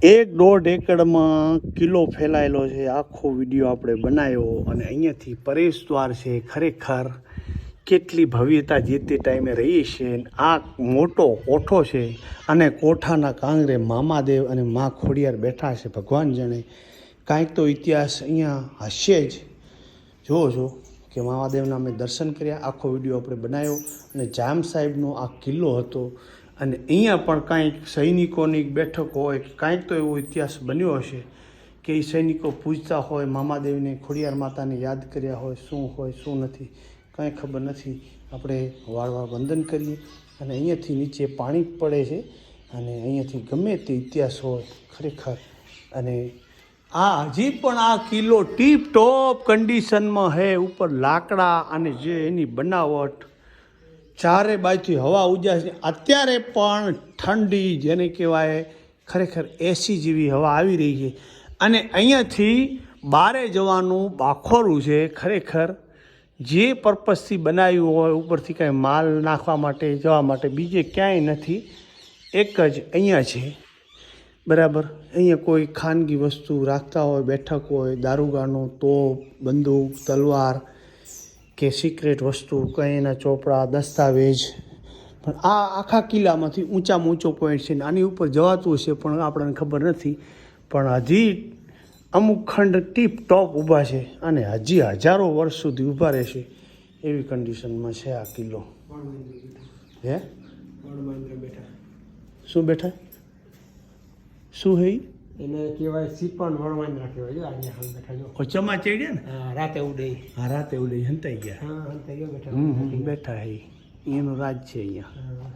1.5 એકડમાં કિલ્લો ફેલાયેલો છે. આખો વિડીયો આપણે બનાવ્યો અને અહીંયાથી પ્રવેશ દ્વાર છે. ખરેખર કેટલી ભવ્યતા જે તે ટાઈમે રહી છે. આ મોટો કોઠો છે અને કોઠાના કાંગરે મામાદેવ અને મા ખોડિયાર બેઠા છે. ભગવાન જાણે કાંઈક તો ઇતિહાસ અહીંયા હશે જ. જુઓ છો કે મહાદેવના અમે દર્શન કર્યા. આખો વિડીયો આપણે બનાવ્યો અને જામ સાહેબનો આ કિલ્લો હતો અને અહીંયા પણ કાંઈક સૈનિકોની બેઠક હોય કે કાંઈક તો એવો ઇતિહાસ બન્યો હશે કે એ સૈનિકો પૂજતા હોય મહાદેવને, ખોડિયાર માતાને યાદ કર્યા હોય. શું હોય શું નથી કાંઈ ખબર નથી. આપણે વાળવા વંદન કરીએ અને અહીંયાથી નીચે પાણી પડે છે અને અહીંયાથી ગમે તે ઇતિહાસ હોય ખરેખર. અને આ હજી પણ આ કિલ્લો ટીપ ટોપ કન્ડિશનમાં છે. ઉપર લાકડા અને જે એની બનાવટ, ચારે બાજુથી હવા ઉજાસ. અત્યારે પણ ઠંડી જેને કહેવાય ખરેખર એસી જેવી હવા આવી રહી છે અને અહીંયાથી બારે જવાનું બાખોરું છે. ખરેખર જે પર્પઝથી બનાવ્યું હોય ઉપરથી કાંઈ માલ નાખવા માટે જવા માટે બીજે ક્યાંય નથી, એક જ અહીંયા છે. બરાબર. અહીંયા કોઈ ખાનગી વસ્તુ રાખતા હોય, બેઠક હોય, દારૂગાનો, તોપ, બંદૂક, તલવાર કે સિક્રેટ વસ્તુ, કંઈ એના ચોપડા, દસ્તાવેજ. પણ આ આખા કિલ્લામાંથી ઊંચામાં ઊંચો પોઈન્ટ છે ને આની ઉપર જવાતું હશે પણ આપણને ખબર નથી. પણ હજી અમુક ખંડ ટીપ ટોપ ઊભા છે અને હજી હજારો વર્ષ સુધી ઊભા રહેશે એવી કન્ડિશનમાં છે આ કિલ્લો. હે શું બેઠા શું હે એને કહેવાય સિપણ વણવાંદરા કહેવાય. જો અહીંયા હાલ બેઠા જો ચમા ચડ્યા ને. રાતે ઉડે. હા રાતે ઉડે હંતાઈ ગયા. હા હંતાઈ ગયો બેઠા. બેઠા હે એનું રાજ છે અહીંયા.